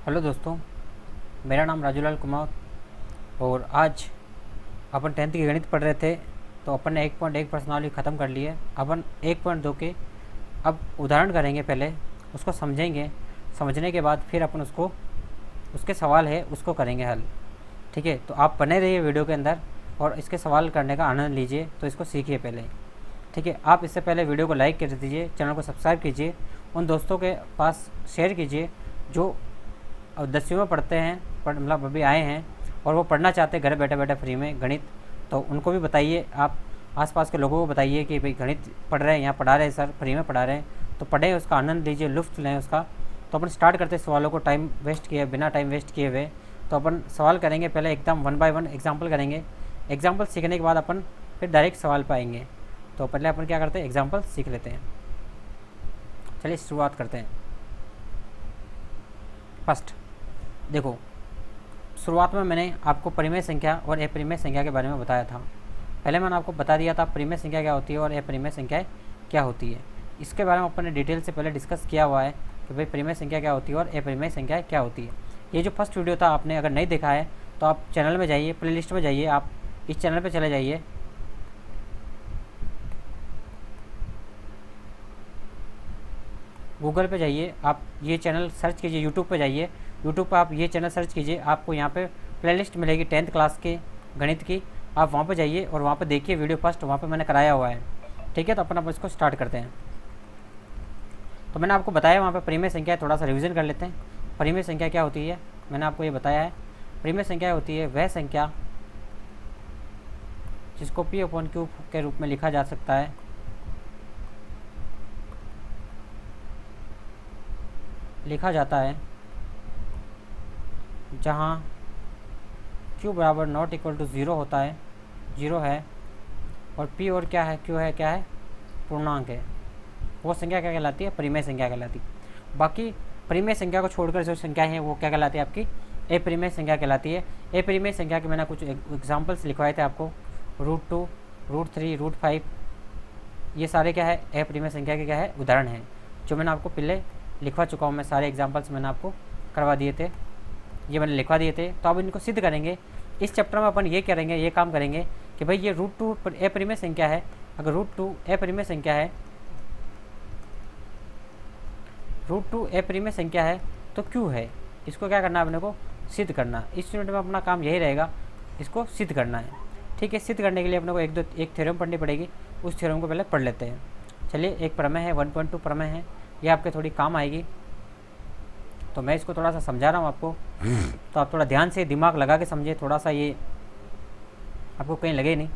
Hello दोस्तों, मेरा नाम राजूलाल कुमार और आज अपन 10th की गणित पढ़ रहे थे। तो अपन ने 1.1 प्रश्नावली ख़त्म कर ली है। अपन 1.2 के अब उदाहरण करेंगे, पहले उसको समझेंगे। समझने के बाद फिर अपन उसको उसके सवाल है उसको करेंगे हल। ठीक है, तो आप बने रहिए वीडियो के अंदर और इसके सवाल करने का आनंद लीजिए। तो इसको सीखिए पहले। ठीक है, आप इससे पहले वीडियो को लाइक कर दीजिए, चैनल को सब्सक्राइब कीजिए, उन दोस्तों के पास शेयर कीजिए जो और 10वीं में पढ़ते हैं, मतलब अभी आए हैं और वो पढ़ना चाहते हैं घर बैठे बैठे फ्री में गणित। तो उनको भी बताइए, आप आसपास के लोगों को बताइए कि भाई गणित पढ़ रहे हैं, यहाँ पढ़ा रहे हैं सर, फ्री में पढ़ा रहे हैं, तो पढ़ें, उसका आनंद लीजिए, लुत्फ़ लें उसका। तो अपन स्टार्ट करते हैं सवालों को टाइम वेस्ट किए बिना टाइम वेस्ट किए हुए। तो अपन सवाल करेंगे, पहले एकदम 1 बाय 1 एग्जाम्पल करेंगे। एग्जाम्पल सीखने के बाद अपन फिर डायरेक्ट सवाल पर आएंगे। तो पहले अपन क्या करते हैं, एग्जाम्पल सीख लेते हैं। चलिए शुरुआत करते हैं। फर्स्ट देखो, शुरुआत में मैंने आपको परिमेय संख्या और अपरिमेय संख्या के बारे में बताया था। पहले मैंने आपको बता दिया था परिमेय संख्या क्या होती है और अपरिमेय संख्या क्या होती है। इसके बारे में अपन ने डिटेल से पहले डिस्कस किया हुआ है कि भाई परिमेय संख्या क्या होती है और अपरिमेय संख्या क्या होती है। ये जो फर्स्ट वीडियो था, आपने अगर नहीं देखा है तो आप चैनल में जाइए, प्लेलिस्ट में जाइए, आप इस चैनल पर चले जाइए। गूगल पे जाइए, आप ये चैनल सर्च कीजिए, यूट्यूब पे जाइए, यूट्यूब पर आप ये चैनल सर्च कीजिए, आपको यहाँ पे प्लेलिस्ट मिलेगी 10th क्लास के गणित की। आप वहाँ पे जाइए और वहाँ पे देखिए वीडियो फर्स्ट, वहाँ पे मैंने कराया हुआ है। ठीक है, तो अपन इसको स्टार्ट करते हैं। तो मैंने आपको बताया वहाँ पे परिमेय संख्या, थोड़ा सा रिविज़न कर लेते हैं। परिमेय संख्या क्या होती है, मैंने आपको ये बताया है। परिमेय संख्या होती है वह संख्या जिसको P/Q के रूप में लिखा जा सकता है, लिखा जाता है जहाँ Q बराबर नॉट इक्वल टू 0 होता है, 0 है, और P और क्या है, Q है, क्या है, पूर्णांक है। वो संख्या क्या कहलाती है, परिमेय संख्या कहलाती है। बाकी परिमेय संख्या को छोड़कर जो संख्या है वो क्या कहलाती है, आपकी अपरिमेय संख्या कहलाती है। अपरिमेय संख्या के मैंने कुछ एग्जाम्पल्स लिखवाए थे आपको, √2, √3, √5, ये सारे क्या है, अपरिमेय संख्या के क्या है, उदाहरण हैं, जो मैंने आपको पहले लिखवा चुका हूँ। मैं सारे एग्जाम्पल्स मैंने आपको करवा दिए थे, ये मैंने लिखवा दिए थे। तो अब इनको सिद्ध करेंगे। इस चैप्टर में अपन ये करेंगे, ये काम करेंगे कि भाई ये √2 अपरिमेय संख्या है। अगर √2 अपरिमेय संख्या है, √2 अपरिमेय संख्या है तो क्यों है, इसको क्या करना है, अपने को सिद्ध करना। इस यूनिट में अपना काम यही रहेगा, इसको सिद्ध करना है। ठीक है, सिद्ध करने के लिए अपने को एक थ्योरम पढ़नी पड़ेगी। उस थ्योरम को पहले पढ़ लेते हैं। चलिए, एक प्रमेय है, 1.2 प्रमेय है, ये आपके थोड़ी काम आएगी। तो मैं इसको थोड़ा सा समझा रहा हूँ आपको, तो आप थोड़ा ध्यान से दिमाग लगा के समझिए। थोड़ा सा ये आपको कहीं लगे नहीं,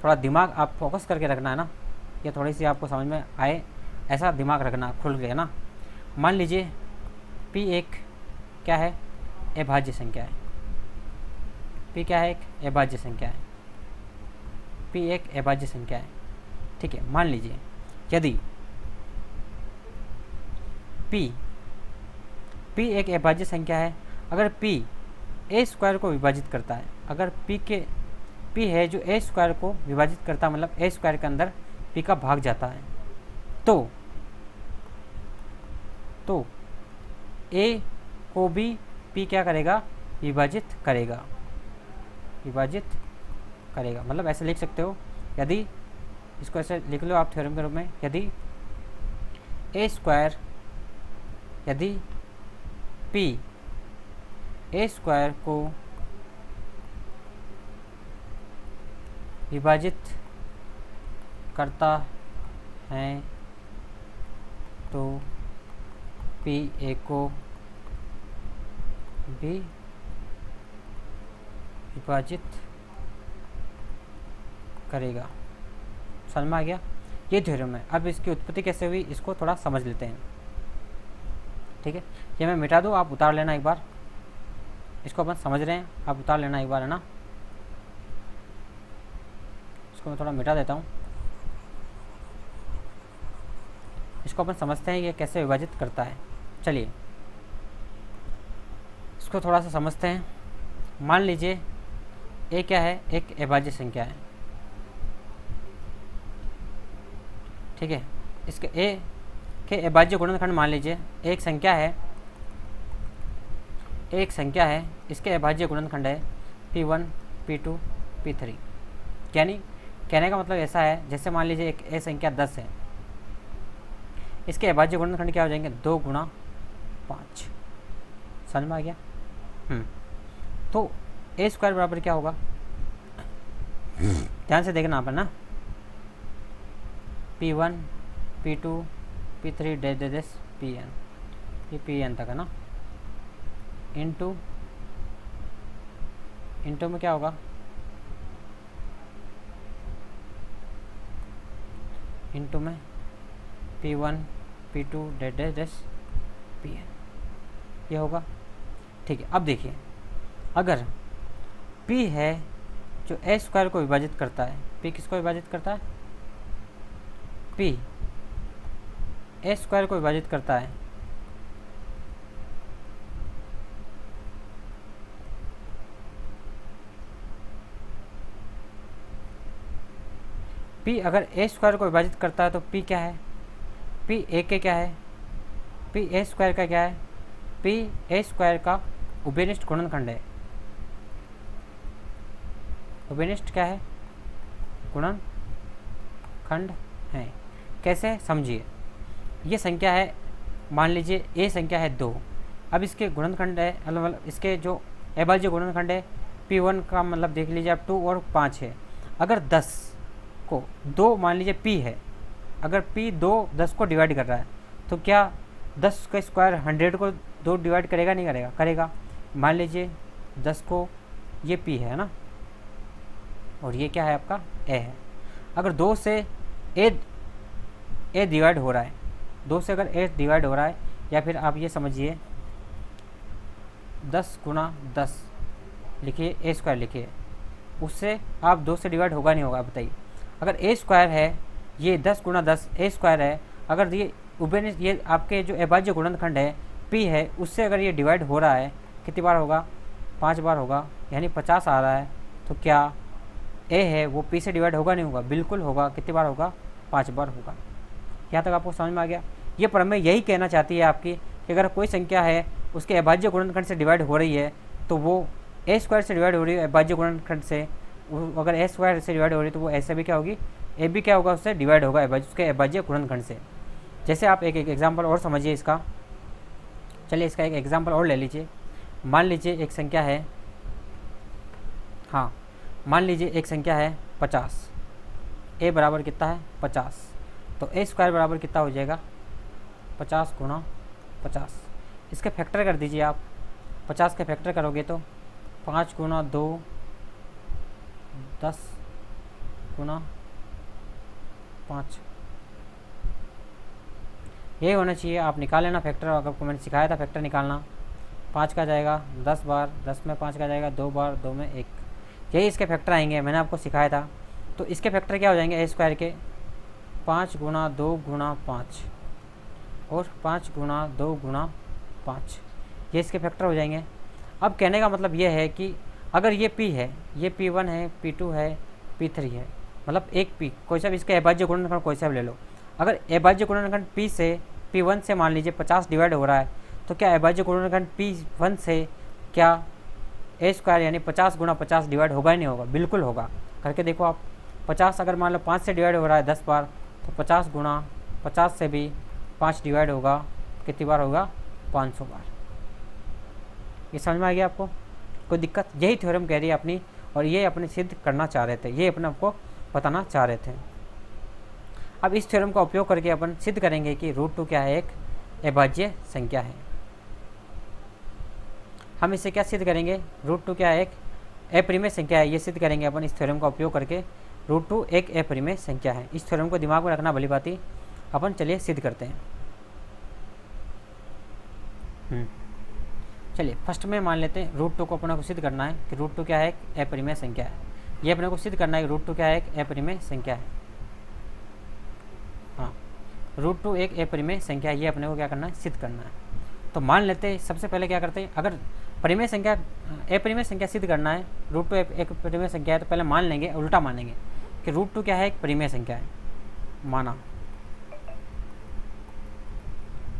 थोड़ा दिमाग आप फोकस करके रखना है ना, ये थोड़ी सी आपको समझ में आए, ऐसा दिमाग रखना खुल गया ना। मान लीजिए P एक क्या है, अभाज्य संख्या है। P क्या है, एक अभाज्य संख्या है। P एक अभाज्य संख्या है। ठीक है, मान लीजिए यदि P एक अभाज्य संख्या है, अगर P a² को विभाजित करता है, अगर P है जो a² को विभाजित करता है, मतलब a² के अंदर P का भाग जाता है, तो a को भी P क्या करेगा, विभाजित करेगा, विभाजित करेगा। मतलब ऐसे लिख सकते हो, यदि इसको ऐसे लिख लो आप थ्योरम के रूप में, यदि P a² को विभाजित करता है तो P a को भी विभाजित करेगा। समझ में आ गया, ये थ्योरम है। अब इसकी उत्पत्ति कैसे हुई, इसको थोड़ा समझ लेते हैं। ठीक है, ये मैं मिटा दूँ, आप उतार लेना एक बार। इसको अपन समझ रहे हैं, आप उतार लेना एक बार, है ना। इसको मैं थोड़ा मिटा देता हूँ, इसको अपन समझते हैं ये कैसे विभाजित करता है। चलिए इसको थोड़ा सा समझते हैं। मान लीजिए a क्या है, एक अभाज्य संख्या है। ठीक है, इसके a के अभाज्य गुणनखंड मान लीजिए एक संख्या है एक संख्या है, इसके अभाज्य गुणनखंड है P1 P2 P3। यानी कहने का मतलब ऐसा है, जैसे मान लीजिए एक ए संख्या 10 है, इसके अभाज्य गुणनखंड क्या हो जाएंगे 2 गुणा 5। समझ में आ गया? तो ए स्क्वायर बराबर क्या होगा, ध्यान से देखना अपन ना, P1 P2 P3 dash Pn, ये Pn तक है ना, इंटू में क्या होगा, इंटू में P1 P2 डैश Pn, ये होगा। ठीक है, अब देखिए अगर P है जो ए स्क्वायर को विभाजित करता है, P किसको विभाजित करता है, P ए स्क्वायर को विभाजित करता है, P अगर ए स्क्वायर को विभाजित करता है तो P क्या है, P ए के क्या है, P ए स्क्वायर का क्या है, P ए स्क्वायर का उभयनिष्ठ गुणनखंड है। उभयनिष्ठ क्या है, गुणनखंड है। कैसे समझिए, ये संख्या है, मान लीजिए ए संख्या है 2, अब इसके गुणनखंड है, मतलब इसके जो अभाज्य गुणनखंड है P1 का मतलब देख लीजिए आप 2 और 5 है। अगर 10 को 2 मान लीजिए P है, अगर P 10 को डिवाइड कर रहा है तो क्या 10 का स्क्वायर 100 को 2 डिवाइड करेगा, नहीं करेगा, करेगा। मान लीजिए 10 को, ये P है ना, और ये क्या है आपका ए है। अगर 2 से ए डिवाइड हो रहा है, 2 से अगर ए डिवाइड हो रहा है, या फिर आप ये समझिए 10 गुणा 10 लिखिए, ए स्क्वायर लिखिए, उससे आप 2 से डिवाइड होगा नहीं होगा, बताइए। अगर ए स्क्वायर है, ये 10 गुणा 10 ए स्क्वायर है, अगर ये उभयनिष्ठ, ये आपके जो अभाज्य गुणनखंड है P है, उससे अगर ये डिवाइड हो रहा है, कितनी बार होगा, 5 बार होगा, यानी 50 आ रहा है, तो क्या ए है वो P से डिवाइड होगा, नहीं होगा, बिल्कुल होगा। कितनी बार होगा, 5 बार होगा। यहाँ तक आपको समझ में आ गया? ये प्रमेय यही कहना चाहती है आपकी कि अगर कोई संख्या है उसके अभाज्य गुणनखंड से डिवाइड हो रही है तो वो ए स्क्वायर से डिवाइड हो रही है, अभाज्य गुणनखंड से, अगर ए स्क्वायर से डिवाइड हो रही है तो वो ऐसे भी क्या होगी, ए भी क्या होगा, उससे डिवाइड होगा उसके अभाज्य गुणनखंड से। जैसे आप एक एग्जाम्पल और समझिए इसका, चलिए इसका एक एग्जाम्पल और ले लीजिए। मान लीजिए एक संख्या है, हाँ मान लीजिए एक संख्या है 50, ए बराबर कितना है 50, तो ए स्क्वायर बराबर कितना हो जाएगा 50 गुणा 50। इसके फैक्टर कर दीजिए आप, 50 के फैक्टर करोगे तो 5 गुणा 2 10 गुणा 5, यही होना चाहिए। आप निकाल लेना फैक्टर, आपको मैंने सिखाया था फैक्टर निकालना। 5 का जाएगा 10 बार, 10 में 5 का जाएगा 2 बार, 2 में 1, यही इसके फैक्टर आएंगे, मैंने आपको सिखाया था। तो इसके फैक्टर क्या हो जाएंगे ए स्क्वायर के, 5 गुणा 2 गुणा 5 और 5 गुणा 2 गुणा 5, ये इसके फैक्टर हो जाएंगे। अब कहने का मतलब ये है कि अगर ये P है, ये P1 है, P2 है, P3 है, मतलब एक P, कोई सा भी इसके अभाज्य गुणनखंड कोई सा भी ले लो। अगर अभाज्य गुणनखंड P से P1 से मान लीजिए 50 डिवाइड हो रहा है, तो क्या अभाज्य गुणनखंड P1 से क्या ए स्क्वायर यानी 50 गुणा 50 डिवाइड होगा ही नहीं होगा, बिल्कुल होगा। करके देखो आप, 50 अगर मान लो 5 से डिवाइड हो रहा है 10 बार, तो 50 गुणा 50 से भी 5 डिवाइड होगा, कितनी बार होगा 500 बार। ये समझ में आ गया आपको, कोई दिक्कत? यही थ्योरम कह रही है अपनी, और ये अपने सिद्ध करना चाह रहे थे, ये अपने आपको बताना चाह रहे थे। अब इस थ्योरम का उपयोग करके अपन सिद्ध करेंगे कि √2 क्या है, एक अभाज्य संख्या है। हम इसे क्या सिद्ध करेंगे, √2 क्या है, एक अपरिमेय संख्या है, ये सिद्ध करेंगे अपन इस थ्योरम का उपयोग करके। √2 एक अपरिमेय संख्या है। इस थ्योरम को दिमाग में रखना भली बात। अपन चलिए सिद्ध करते हैं। चलिए फर्स्ट में मान लेते हैं √2 को अपने को सिद्ध करना है कि √2 क्या है, एक अपरिमेय संख्या है। ये अपने को सिद्ध करना है कि √2 क्या है, एक अपरिमेय संख्या है। हाँ, √2 एक अपरिमेय संख्या है, ये अपने को क्या करना है, सिद्ध करना है। तो मान लेते हैं सबसे पहले क्या करते हैं, अगर परिमेय संख्या अपरिमेय संख्या सिद्ध करना है, √2 एक परिमेय संख्या है, तो पहले मान लेंगे, उल्टा मानेंगे कि √2 क्या है, एक परिमेय संख्या है। माना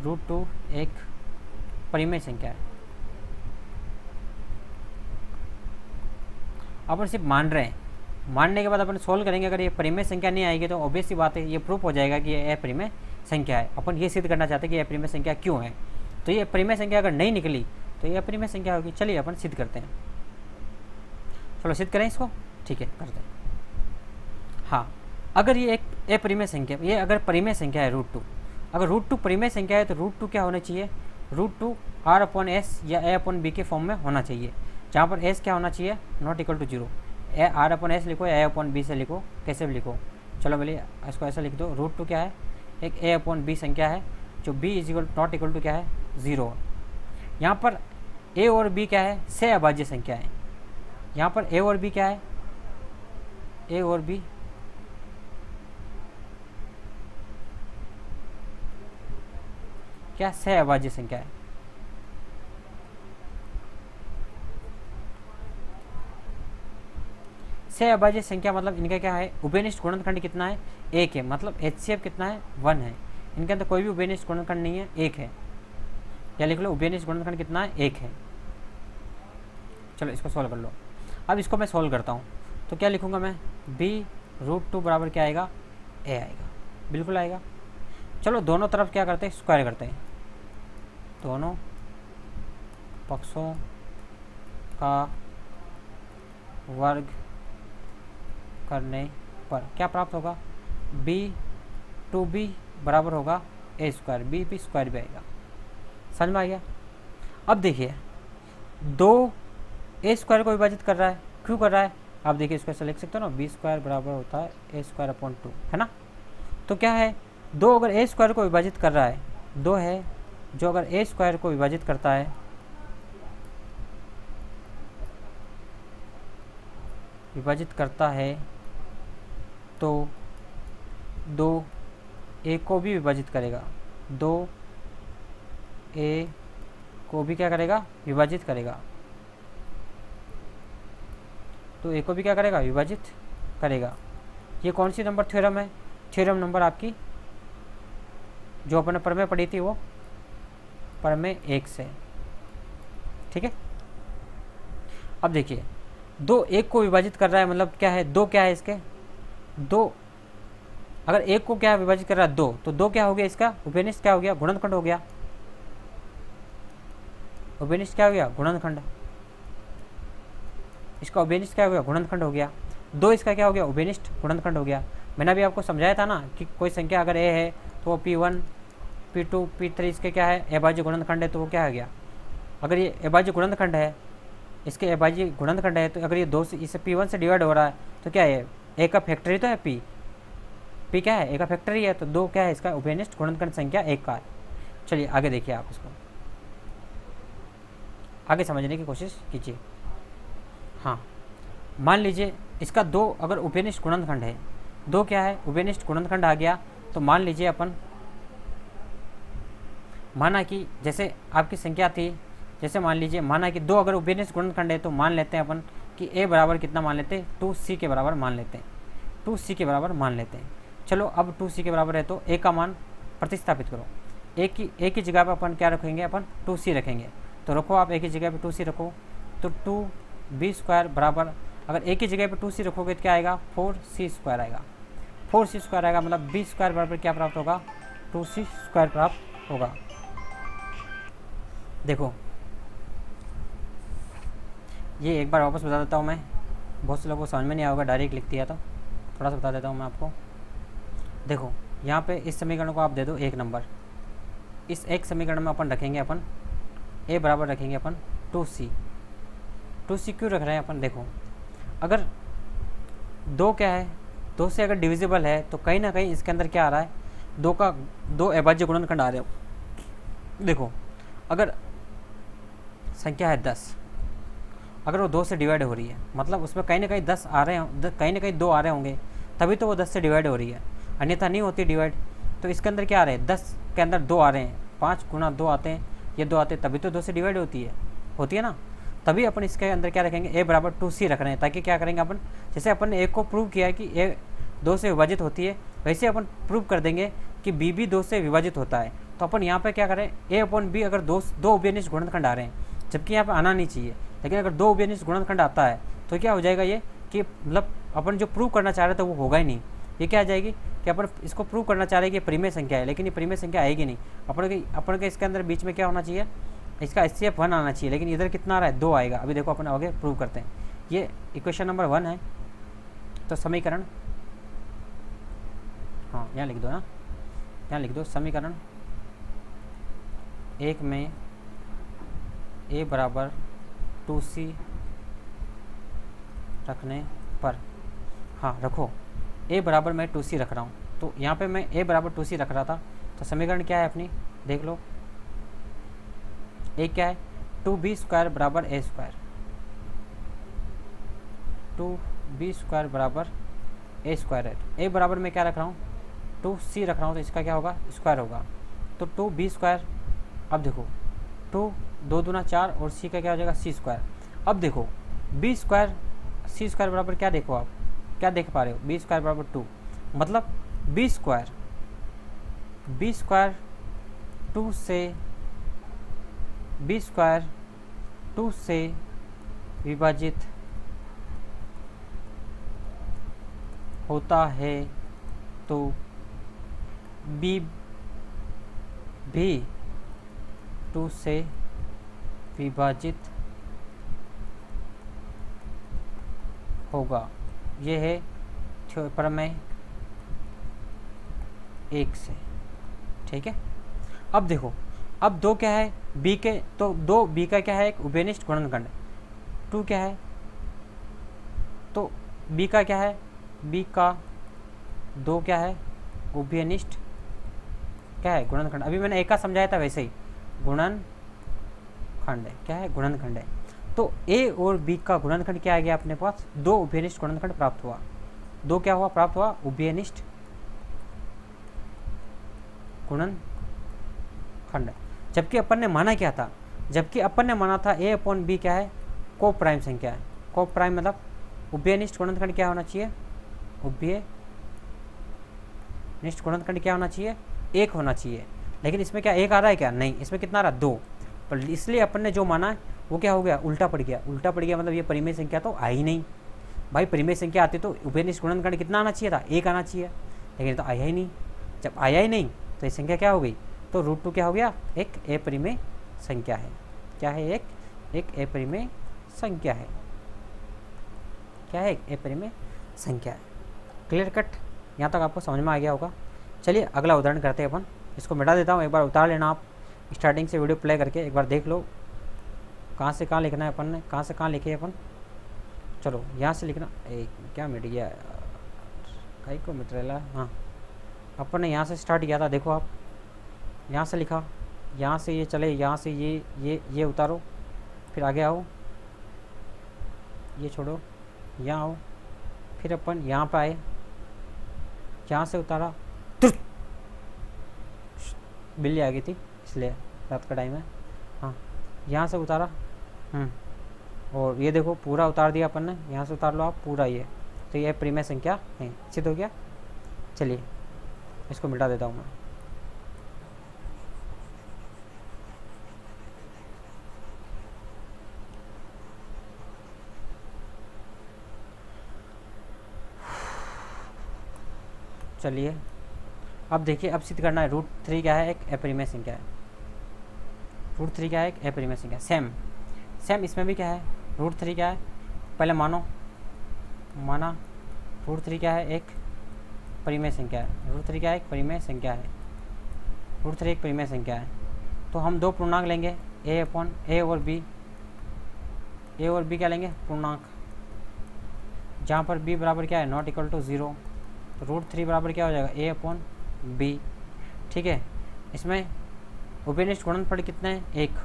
√2 एक परिमेय संख्या है। अपन सिर्फ मान रहे हैं। मानने के बाद अपन सोल्व करेंगे। अगर ये परिमेय संख्या नहीं आएगी तो ऑब्वियस सी बात है ये प्रूफ हो जाएगा कि ये परिमेय संख्या है। अपन ये सिद्ध करना चाहते हैं कि यह परिमेय संख्या क्यों है। तो ये परिमेय संख्या अगर नहीं निकली तो ये अपरिमेय संख्या होगी। चलिए अपन सिद्ध करते हैं। चलो सिद्ध करें इसको, ठीक है करते हैं। हाँ, अगर ये एक अपरिमेय संख्या, ये अगर परिमेय संख्या है √2, अगर √2 परिमेय संख्या है तो √2 क्या होना चाहिए, √2 r/s या a/b के फॉर्म में होना चाहिए, जहाँ पर s क्या होना चाहिए, नॉट इक्वल टू 0। r/s लिखो या a/b से लिखो, कैसे भी लिखो। चलो बोलिए इसको ऐसा लिख दो, √2 क्या है, एक a/b संख्या है जो b नॉट इक्वल टू क्या है 0। यहाँ पर a और b क्या है, से अभाज्य संख्या है। यहाँ पर a और b क्या है, a और b क्या से अभाज्य संख्या है। से अभाज्य संख्या मतलब इनका क्या है, उभयनिष्ठ गुणनखंड कितना है, 1 है, मतलब HCF कितना है, 1 है। इनके अंदर कोई भी उभयनिष्ठ गुणनखंड नहीं है, 1 है। या लिख लो उभयनिष्ठ गुणनखंड कितना है, 1 है। चलो इसको सॉल्व कर लो। अब इसको मैं सॉल्व करता हूँ तो क्या लिखूंगा मैं, b√2 बराबर क्या आएगा, a आएगा, बिल्कुल आएगा। चलो दोनों तरफ क्या करते हैं, स्क्वायर करते हैं। दोनों पक्षों का वर्ग करने पर क्या प्राप्त होगा, b/2b बराबर होगा a², b² भी आएगा। समझ में आ गया। अब देखिए 2 a² को विभाजित कर रहा है, क्यों कर रहा है, आप देखिए इसको ऐसा लिख सकते हो ना, b² बराबर होता है a²/2, है ना। तो क्या है, 2 अगर a² को विभाजित कर रहा है, 2 है जो अगर a² को विभाजित करता है, तो 2a को भी विभाजित करेगा, 2a को भी क्या करेगा, विभाजित करेगा। तो a को भी क्या करेगा, विभाजित करेगा। ये कौन सी नंबर थ्योरम है, थ्योरम नंबर आपकी जो अपने प्रमेय पढ़ी थी वो प्रमेय 1 से, ठीक है। अब देखिए 2 1 को विभाजित कर रहा है, मतलब क्या है, 2 क्या है इसके, 2 अगर 1 को क्या विभाजित कर रहा है 2, तो 2 क्या हो गया इसका, उभयनिष्ठ क्या हो गया, गुणनखंड हो गया। उभयनिष्ठ क्या हो गया, गुणनखंड। इसका उभयनिष्ठ क्या हो गया, गुणनखंड हो गया। 2 इसका क्या हो गया, उभयनिष्ठ गुणनखंड हो गया। मैंने अभी आपको समझाया था ना कि कोई संख्या अगर a है तो वो p1 p2 p3 इसके क्या है, अभाज्य गुणनखंड है, तो वो क्या हो गया, अगर ये अभाज्य गुणनखंड है, इसके अभाज्य गुणनखंड है, तो अगर ये 2 से इसे p1 से डिवाइड हो रहा है तो क्या है, a का फैक्टरी तो है p क्या है, a का फैक्टरी है, तो 2 क्या है इसका उभयनिष्ठ गुणनखंड संख्या 1 का है। चलिए आगे देखिए, आप इसको आगे समझने की कोशिश कीजिए। हाँ, मान लीजिए इसका 2 अगर उभयनिष्ठ गुणनखंड है, 2 क्या है, उभयनिष्ठ गुणनखंड आ गया, तो मान लीजिए अपन माना कि जैसे आपकी संख्या थी, जैसे मान लीजिए माना कि 2 अगर उभयनिष्ठ गुणनखंड है, तो मान लेते हैं अपन कि a बराबर कितना मान लेते हैं, 2c के बराबर मान लेते हैं, 2c के बराबर मान लेते हैं। चलो अब 2c के बराबर है तो a का मान प्रतिस्थापित करो। a की जगह पर अपन क्या रखेंगे, अपन 2c रखेंगे। तो रखो आप a की जगह पर 2c रखो, तो 2b² बराबर, अगर a की जगह पर 2c रखोगे तो क्या आएगा, 4c² आएगा। 4c² आएगा, मतलब b² बराबर क्या प्राप्त होगा, 2c² प्राप्त होगा। देखो ये एक बार वापस बता देता हूँ मैं, बहुत से लोगों को समझ में नहीं आएगा डायरेक्ट लिख दिया, तो थोड़ा सा बता देता हूँ मैं आपको। देखो यहाँ पे इस समीकरण को आप दे दो 1 नंबर, इस एक समीकरण में अपन रखेंगे, अपन a बराबर रखेंगे अपन 2c। 2c क्यों रख रहे हैं अपन, देखो अगर 2 क्या है, 2 से अगर डिविजिबल है तो कहीं ना कहीं इसके अंदर क्या आ रहा है, 2 अभाज्य गुणनखंड आ रहे हो। देखो अगर संख्या है 10, अगर वो 2 से डिवाइड हो रही है, मतलब उसमें कहीं ना कहीं 10 आ रहे हैं, कहीं ना कहीं 2 आ रहे होंगे, तभी तो वो 10 से डिवाइड हो रही है, अन्यथा नहीं होती डिवाइड। तो इसके अंदर क्या आ रहे हैं, 10 के अंदर 2 आ रहे हैं, 5 गुना 2 आते हैं, ये 2 आते हैं, तभी तो 2 से डिवाइड होती है ना। तभी अपन इसके अंदर क्या रखेंगे, a बराबर 2c रख रहे हैं, ताकि क्या करेंगे अपन, जैसे अपन ने a को प्रूव किया है कि a 2 से विभाजित होती है, वैसे अपन प्रूव कर देंगे कि b भी 2 से विभाजित होता है। तो अपन यहाँ पे क्या करें, a/b अगर 2 उभयनिष्ठ गुणनखंड आ रहे हैं, जबकि यहाँ पे आना नहीं चाहिए, लेकिन अगर 2 उभयनिष्ठ गुणनखंड आता है तो क्या हो जाएगा ये कि मतलब अपन जो प्रूव करना चाह रहे थे वो होगा ही नहीं। ये क्या आ जाएगी कि अपन इसको प्रूव करना चाह रहे हैं कि परिमेय संख्या है, लेकिन ये परिमेय संख्या आएगी नहीं। अपन के इसके अंदर बीच में क्या होना चाहिए, इसका HCF 1 आना चाहिए, लेकिन इधर कितना आ रहा है, 2 आएगा। अभी देखो अपन आगे प्रूव करते हैं। ये इक्वेशन नंबर 1 है। तो समीकरण, हाँ यहाँ लिख दो ना, यहाँ लिख दो समीकरण 1 में a बराबर 2c रखने पर, हाँ रखो, a बराबर मैं 2c रख रहा हूँ। तो यहाँ पे मैं a बराबर 2c रख रहा था, तो समीकरण क्या है अपनी, देख लो। a क्या है, 2b² बराबर a स्क्वायर, 2b² बराबर a स्क्वायर है। a बराबर मैं क्या रख रहा हूँ, 2c रख रहा हूँ, तो इसका क्या होगा, स्क्वायर होगा। तो 2b², अब देखो 2 2 दूना 4 और c का क्या हो जाएगा, c²। अब देखो b² c² बराबर क्या, देखो आप क्या देख पा रहे हो, b² बराबर 2, मतलब b² 2 से b² 2 से विभाजित होता है, तो b भी 2 से विभाजित होगा। ये है प्रमेय 1 से, ठीक है। अब देखो, अब 2 क्या है, b के, तो 2 b का क्या है, एक उभयनिष्ठ गुणनखंड। 2 क्या है, तो b का क्या है, b का 2 क्या है, उभयनिष्ठ क्या है, गुणनखंड। अभी मैंने एक का समझाया था वैसे ही, गुणनखंड है, क्या है, गुणनखंड है। तो a और b का गुणनखंड क्या आ गया अपने पास, 2 उभयनिष्ठ गुणनखंड प्राप्त हुआ। 2 क्या हुआ, प्राप्त हुआ, उभयनिष्ठ गुणनखंड। जबकि अपन ने माना क्या था, जबकि अपन ने माना था a/b क्या है, को प्राइम संख्या है। को प्राइम मतलब उभयनिष्ठ गुणनखंड क्या होना चाहिए, उभयनिष्ठ गुणनखंड क्या होना चाहिए, 1 होना चाहिए। लेकिन इसमें क्या 1 आ रहा है क्या, नहीं, इसमें कितना आ रहा है, 2। पर इसलिए अपन ने जो माना वो क्या हो गया, उल्टा पड़ गया। उल्टा पड़ गया मतलब ये परिमेय संख्या तो आई ही नहीं। भाई परिमेय संख्या आती तो उभयनिष्ठ गुणनखंड कितना आना चाहिए था, 1 आना चाहिए, लेकिन तो आया ही नहीं। जब आया ही नहीं तो ये संख्या क्या हो गई, तो √2 क्या हो गया, एक अपरिमेय संख्या है। क्या है, एक अपरिमेय संख्या है। क्या है, एक अपरिमेय संख्या है। क्लियर कट, यहाँ तक आपको समझ में आ गया होगा। चलिए अगला उदाहरण करते हैं अपन। इसको मिटा देता हूँ, एक बार उतार लेना आप, स्टार्टिंग से वीडियो प्ले करके एक बार देख लो कहाँ से कहाँ लिखना है अपन ने, कहाँ से कहाँ लिखे अपन। चलो यहाँ से लिखना, क्या मिट गया कहीं को मिट रहा है, हाँ अपन ने यहाँ से स्टार्ट किया था, देखो आप यहाँ से लिखा, यहाँ से ये चले, यहाँ से ये उतारो, फिर आगे आओ, ये छोड़ो, यहाँ आओ, फिर अपन यहाँ पे आए, यहाँ से उतारा, बिल्ली आ गई थी इसलिए, रात का टाइम है, हाँ यहाँ से उतारा, और ये देखो पूरा उतार दिया अपन ने, यहाँ से उतार लो आप पूरा ये, तो ये परिमेय संख्या है, सिद्ध हो गया। चलिए इसको मिटा देता हूँ मैं। चलिए अब देखिए, अब सिद्ध करना है √3 क्या है, एक अपरिमेय संख्या है। √3 क्या है, एक अपरिमेय संख्या। सेम इसमें भी क्या है, √3 क्या है, पहले माना √3 क्या है, एक परिमेय संख्या है। √3 क्या है, एक परिमेय संख्या है। √3 एक परिमेय संख्या है। तो हम 2 पूर्णांक लेंगे, a और b क्या लेंगे, पूर्णांक, जहाँ पर b बराबर क्या है, नॉट इक्वल टू 0। तो √3 बराबर क्या हो जाएगा, a/b, ठीक है। इसमें उभयनिष्ठ गुणनफल कितने हैं, 1।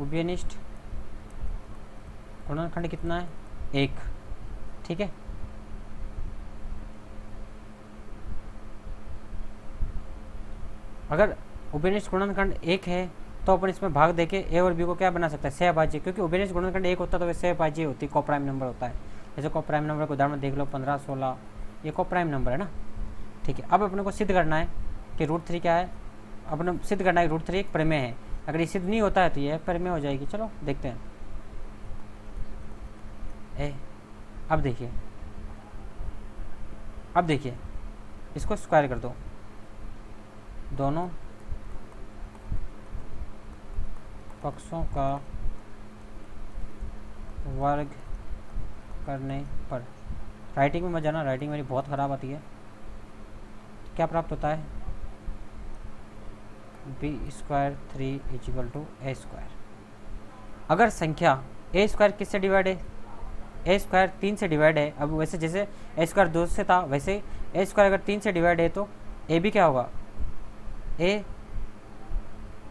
उभयनिष्ठ गुणनखंड कितना है, 1, ठीक है। अगर उभयनिष्ठ गुणनखंड 1 है तो अपन इसमें भाग देके a और b को क्या बना सकता है, सहभाज्य, क्योंकि उभयनिष्ठ गुणनखंड 1 होता है तो वे सहभाज्य होती है, कोप्राइम नंबर होता है। जैसे कोप्राइम नंबर को उदाहरण देख लो, 15, 16, ये कोप्राइम नंबर है ना, ठीक है। अब अपने को सिद्ध करना है कि √3 क्या है, अपने सिद्ध करना है कि √3 एक प्रमेय है। अगर ये सिद्ध नहीं होता है तो ये परिमेय हो जाएगी। चलो देखते हैं। अब देखिए, अब देखिए, इसको स्क्वायर कर दो, दोनों पक्षों का वर्ग करने पर। राइटिंग में मत जाना, राइटिंग मेरी बहुत ख़राब आती है। क्या प्राप्त होता है? B square 3 equal to A square. अगर संख्या ए स्क्वायर किससे डिवाइड है? ए स्क्वायर 3 से डिवाइड है। अब वैसे जैसे ए स्क्वायर 2 से था, वैसे ए स्क्वायर अगर 3 से डिवाइड है तो ए भी क्या होगा? ए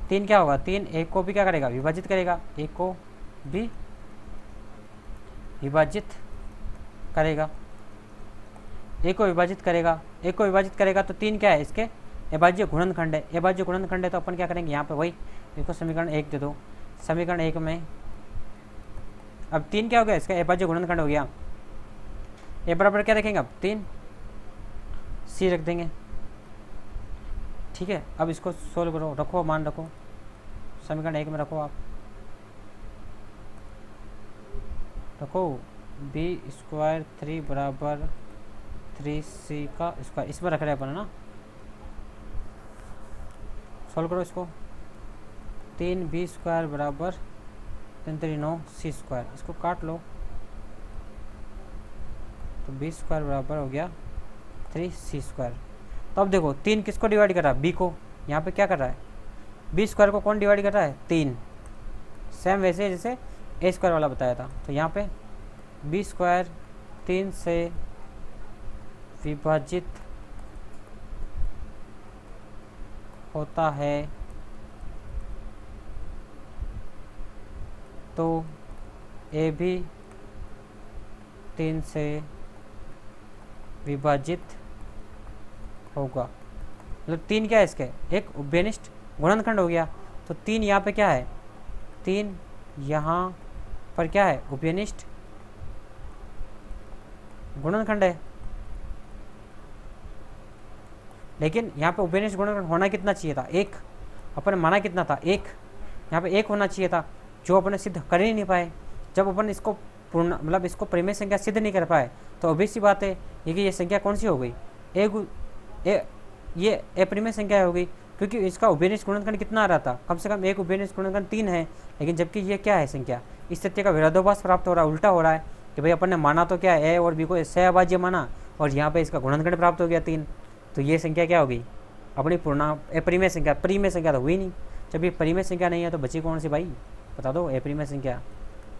3 क्या होगा? 3 ए को भी क्या करेगा? विभाजित करेगा। ए को भी विभाजित करेगा, ए को विभाजित करेगा, ए को विभाजित करेगा तो 3 क्या है? इसके अभाज्य गुणनखंड है। अभाज्य गुणनखंड है तो अपन क्या करेंगे? यहाँ पे वही इसको समीकरण 1 दे दो। समीकरण 1 में अब 3 क्या हो गया? इसका अभाज्य गुणनखंड हो गया। ए बराबर क्या रखेंगे? अब 3 सी रख देंगे। ठीक है, अब इसको सोल्व करो, रखो, मान रखो, समीकरण 1 में रखो, आप रखो बी स्क्वायर 3 बराबर 3c का स्क्वायर, इसमें रख रहे हैं अपन, है ना। सोल्व करो इसको। 3b स्क्वायर बराबर 3×9c स्क्वायर, इसको काट लो तो b स्क्वायर बराबर हो गया 3c स्क्वायर। तो अब देखो 3 किसको डिवाइड कर रहा है? b को। यहाँ पे क्या कर रहा है? b स्क्वायर को कौन डिवाइड कर रहा है? 3। सेम वैसे जैसे ए स्क्वायर वाला बताया था। तो यहाँ पे b स्क्वायर 3 से विभाजित होता है तो ए भी 3 से विभाजित होगा। मतलब 3 क्या है इसके? एक उभयनिष्ठ गुणनखंड हो गया। तो 3 यहाँ पे क्या है? 3 यहाँ पर क्या है? उभयनिष्ठ गुणनखंड है। लेकिन यहाँ पे उभयनिष्ठ गुणनखंड होना कितना चाहिए था? 1। अपन ने माना कितना था? 1। यहाँ पे 1 होना चाहिए था, जो अपन सिद्ध कर ही नहीं पाए। जब अपन इसको पूर्ण मतलब इसको परिमेय संख्या सिद्ध नहीं कर पाए तो obvious सी बात है ये संख्या कौन सी हो गई? ये अपरिमेय संख्या हो गई, क्योंकि इसका उभयनिष्ठ गुणनखंड कितना आ रहा था? कम से कम एक उभयनिष्ठ गुणनखंड 3 है। लेकिन जबकि ये क्या है संख्या? इस तथ्य का विरोधाभास प्राप्त हो रहा है, उल्टा हो रहा है कि भाई अपन ने माना तो क्या है? ए और बी को सहअभाज्य माना और यहाँ पे इसका गुणनखंड प्राप्त हो गया 3। तो ये संख्या क्या हो गई? अपनी पूर्ण अपरिमेय संख्या। परिमेय संख्या तो हुई नहीं। जब ये परिमेय संख्या नहीं है तो बची कौन सी भाई? बता दो। अपरिमेय संख्या।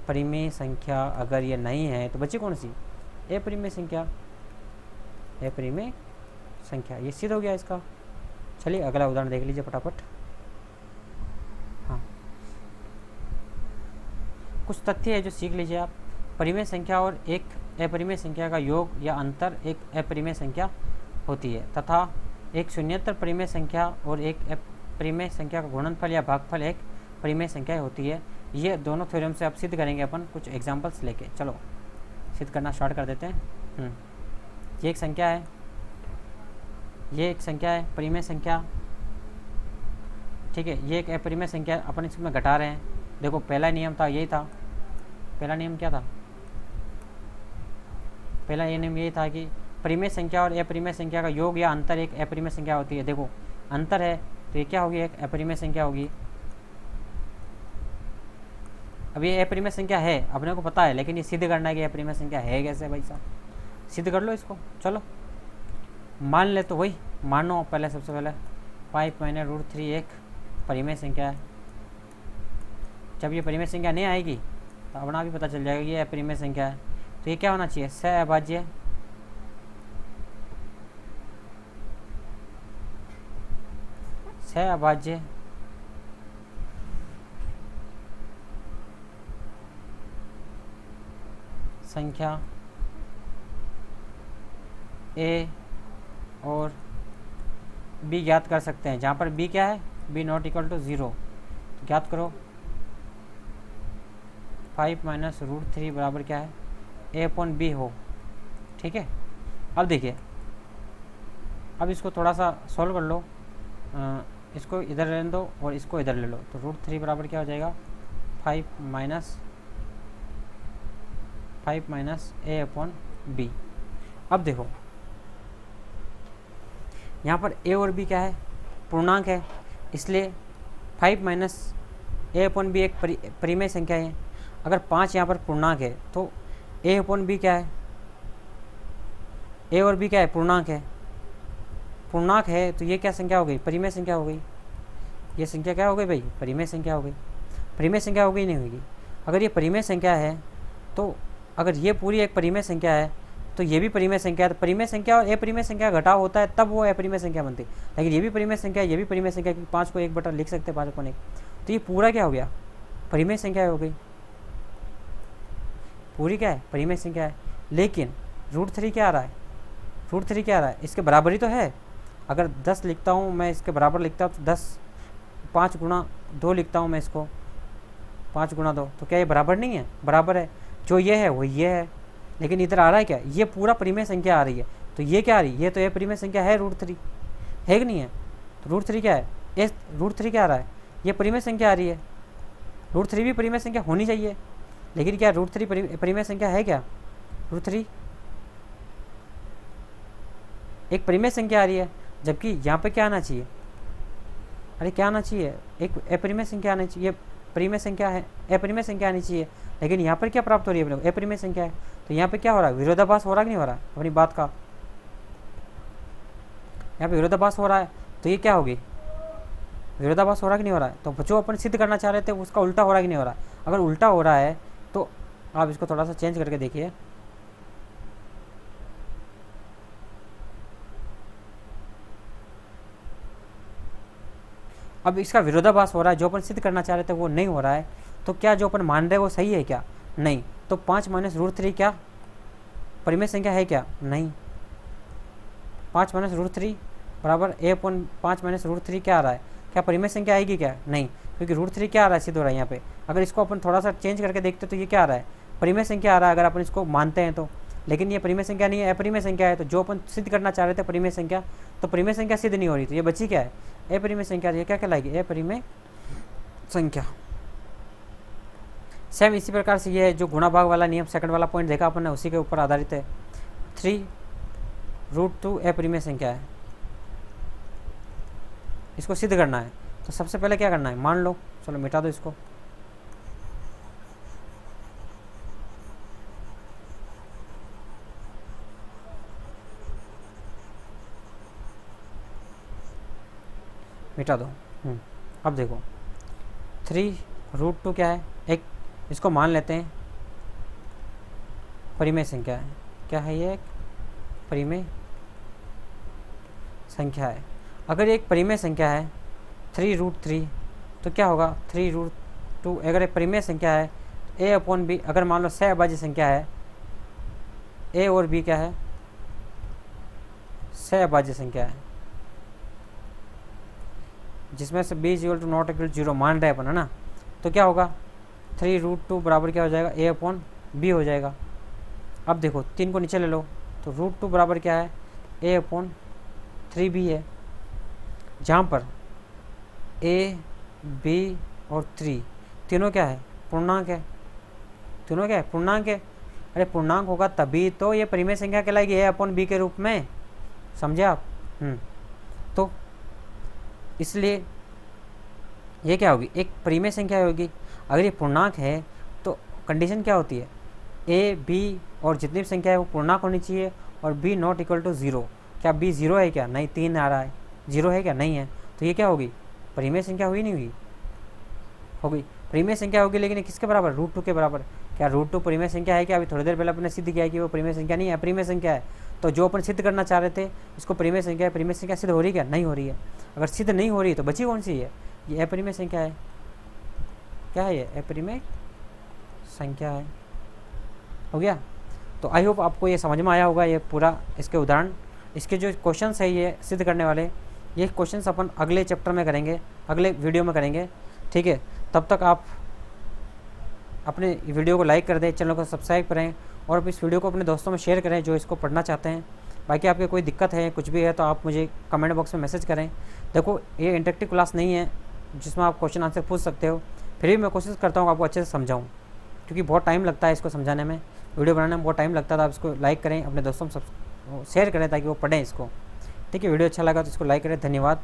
परिमेय संख्या अगर ये नहीं है तो बची कौन सी? अपरिमेय संख्या। अपरिमेय संख्या, ये सिद्ध हो गया इसका। चलिए अगला उदाहरण देख लीजिए फटाफट। हाँ, कुछ तथ्य है जो सीख लीजिए आप। परिमेय संख्या और एक अपरिमेय संख्या का योग या अंतर एक अपरिमेय संख्या होती है, तथा एक शून्येतर परिमेय संख्या और एक अपरिमेय संख्या का गुणनफल या भागफल एक परिमेय संख्या होती है। ये दोनों थ्योरम से अब सिद्ध करेंगे अपन कुछ एग्जांपल्स लेके। चलो सिद्ध करना स्टार्ट कर देते हैं। ये एक संख्या है, ये एक संख्या है परिमेय संख्या, ठीक है। ये एक अपरिमेय संख्या अपन इसमें घटा रहे हैं। देखो पहला नियम था, यही था। पहला नियम क्या था? पहला ये नियम यही था कि परिमेय संख्या और अपरिमेय संख्या का योग या अंतर एक अपरिमेय संख्या होती है। देखो अंतर है तो ये क्या होगी? एक अपरिमेय संख्या होगी। अब ये अपरिमेय संख्या है, अपने को पता है, लेकिन ये सिद्ध करना है कि अपरिमेय संख्या है कैसे भाई साहब? सिद्ध कर लो इसको। चलो मान ले तो वही मानो पहले, सबसे पहले 5 - √3 एक परिमेय संख्या है। जब ये परिमेय संख्या नहीं आएगी तो अपना भी पता चल जाएगा कि ये अपरिमेय संख्या है। तो ये क्या होना चाहिए? सहअभाज्य सहअभाज्य संख्या ए और बी ज्ञात कर सकते हैं। जहाँ पर बी क्या है? B not equal to 0। तो ज्ञात करो 5 - √3 बराबर क्या है? a/b हो, ठीक है। अब देखिए, अब इसको थोड़ा सा सॉल्व कर लो। इसको इधर रहने दो और इसको इधर ले लो, तो √3 बराबर क्या हो जाएगा 5 माइनस a/b। अब देखो यहाँ पर a और b क्या है, पूर्णांक है, इसलिए 5 माइनस a/b एक परिमेय संख्या है। अगर 5 यहाँ पर पूर्णांक है तो a/b क्या है, a और b क्या है, पूर्णांक है। पूर्णांक है तो ये क्या संख्या हो गई, परिमेय संख्या हो गई। ये संख्या क्या हो गई भाई, परिमेय संख्या हो गई। परिमेय संख्या हो गई नहीं होगी। अगर ये परिमेय संख्या है तो अगर ये पूरी एक परिमेय संख्या है तो ये भी परिमेय संख्या है। तो परिमेय संख्या और अपरिमेय संख्या घटाव होता है तब वो अपरिमेय संख्या बनती है। लेकिन ये भी परिमेय संख्या है, ये भी परिमेय संख्या, क्योंकि 5 को 1 बटा लिख सकते हैं 5/1। तो ये पूरा क्या हो गया, परिमेय संख्या हो गई। पूरी क्या है, परिमेय संख्या है। लेकिन √3 क्या आ रहा है, √3 क्या आ रहा है, इसके बराबर ही तो है। अगर 10 लिखता हूँ मैं, इसके बराबर लिखता हूँ तो 10, 5 गुणा 2 लिखता हूँ मैं इसको, 5 गुणा 2, तो क्या ये बराबर नहीं है, बराबर है। जो ये है वो ये है, लेकिन इधर आ रहा है क्या, ये पूरा परिमेय संख्या आ रही है। तो ये क्या आ रही है, ये तो ये परिमेय संख्या है √3, है कि नहीं है। तो √3 क्या है, ये √3 क्या आ रहा है, ये परिमेय संख्या आ रही है। √3 भी परिमेय संख्या होनी चाहिए, लेकिन क्या √3 परिमेय संख्या है क्या, √3 एक परिमेय संख्या आ रही है, जबकि यहाँ पे क्या आना चाहिए, अरे क्या आना चाहिए, एक अपरिमेय संख्या आनी चाहिए। परिमेय संख्या है, अपरिमेय संख्या आनी चाहिए, लेकिन यहाँ पर क्या प्राप्त हो रही है अपने को, अपरिमेय संख्या है। तो यहाँ पे क्या हो रहा है, विरोधाभास हो रहा कि नहीं हो रहा है अपनी बात का, यहाँ पे विरोधाभास हो रहा है। तो ये क्या होगी, विरोधाभास हो रहा कि नहीं हो रहा है। तो जो अपन सिद्ध करना चाह रहे थे उसका उल्टा हो रहा कि नहीं हो रहा है। अगर उल्टा हो रहा है तो आप इसको थोड़ा सा चेंज करके देखिए। अब इसका विरोधाभास हो रहा है, जो अपन सिद्ध करना चाह रहे थे वो नहीं हो रहा है। तो क्या जो अपन मान रहे हैं वो सही है क्या, नहीं। तो 5 माइनस √3 क्या परिमेय संख्या है क्या, नहीं। 5 माइनस √3 बराबर a/5 माइनस √3 क्या आ रहा है, क्या परिमेय संख्या आएगी क्या, नहीं, क्योंकि √3 क्या आ रहा है, सिद्ध हो रहा है यहाँ पे। अगर इसको अपन थोड़ा सा चेंज करके देखते तो ये क्या आ रहा है, परिमेय संख्या आ रहा है, अगर अपन इसको मानते हैं तो। लेकिन ये परिमेय संख्या नहीं है, अपरिमेय संख्या है। तो जो अपन सिद्ध करना चाह रहे थे परिमेय संख्या, तो परिमेय संख्या सिद्ध नहीं हो रही, तो ये बची क्या है, अपरिमेय संख्या। ये क्या कहलाएगी, अपरिमेय संख्या। सेम इसी प्रकार से ये जो गुणा भाग वाला नियम, सेकंड वाला पॉइंट देखा अपन ने, उसी के ऊपर आधारित है। 3√2 अपरिमेय संख्या है, इसको सिद्ध करना है। तो सबसे पहले क्या करना है, मान लो, चलो मिटा दो इसको, मिटा दो। अब देखो 3√2 क्या है, एक इसको मान लेते हैं परिमेय संख्या है। क्या है ये, एक परिमेय संख्या है। अगर एक परिमेय संख्या है 3√3 तो क्या होगा, 3√2 अगर एक परिमेय संख्या है तो a/b, अगर मान लो सहअभाज्य संख्या है, a और b क्या है, सहअभाज्य संख्या है, जिसमें से b = 0 मान रहे अपन, है ना। तो क्या होगा, 3√2 बराबर क्या हो जाएगा, a/b हो जाएगा। अब देखो 3 को नीचे ले लो, तो √2 बराबर क्या है, a/3b है, जहाँ पर a, b और 3 तीनों क्या है, पूर्णांक है। तीनों क्या है, पूर्णांक है। अरे पूर्णांक होगा तभी तो ये परिमेय संख्या कहलाएगी a/b के रूप में, समझे आप। तो इसलिए ये क्या होगी, एक परिमेय संख्या होगी। अगर ये पूर्णांक है तो कंडीशन क्या होती है, a, b और जितनी भी संख्या है वो पूर्णांक होनी चाहिए, और b ≠ 0। क्या b 0 है क्या, नहीं, 3 आ रहा है, 0 है क्या, नहीं है। तो ये क्या होगी, परिमेय संख्या हुई नहीं हुई, हो गई परिमेय संख्या होगी, लेकिन किसके बराबर, √2 के बराबर। क्या √2 परिमेय संख्या है क्या, अभी थोड़ी देर पहले अपने सिद्ध किया है कि वो परिमेय संख्या नहीं है, अपरिमेय संख्या है। तो जो अपन सिद्ध करना चाह रहे थे इसको परिमेय संख्या है, परिमेय संख्या सिद्ध हो रही है क्या, नहीं हो रही है। अगर सिद्ध नहीं हो रही तो बची कौन सी है, ये अपरिमेय संख्या है। क्या है ये, अपरिमेय संख्या है। हो गया। तो आई होप आपको ये समझ में आया होगा, ये पूरा इसके उदाहरण, इसके जो क्वेश्चंस है ये सिद्ध करने वाले, ये क्वेश्चंस अपन अगले चैप्टर में करेंगे, अगले वीडियो में करेंगे, ठीक है। तब तक आप अपने वीडियो को लाइक कर दें, चैनल को सब्सक्राइब करें, और इस वीडियो को अपने दोस्तों में शेयर करें जो इसको पढ़ना चाहते हैं। बाकी आपके कोई दिक्कत है, कुछ भी है, तो आप मुझे कमेंट बॉक्स में मैसेज करें। देखो, ये इंटरेक्टिव क्लास नहीं है जिसमें आप क्वेश्चन आंसर पूछ सकते हो, फिर भी मैं कोशिश करता हूँ आपको अच्छे से समझाऊँ, क्योंकि बहुत टाइम लगता है इसको समझाने में, वीडियो बनाने में बहुत टाइम लगता है। तो आप इसको लाइक करें, अपने दोस्तों में सब शेयर करें ताकि वो पढ़ें इसको। ठीक है, वीडियो अच्छा लगा तो इसको लाइक करें। धन्यवाद।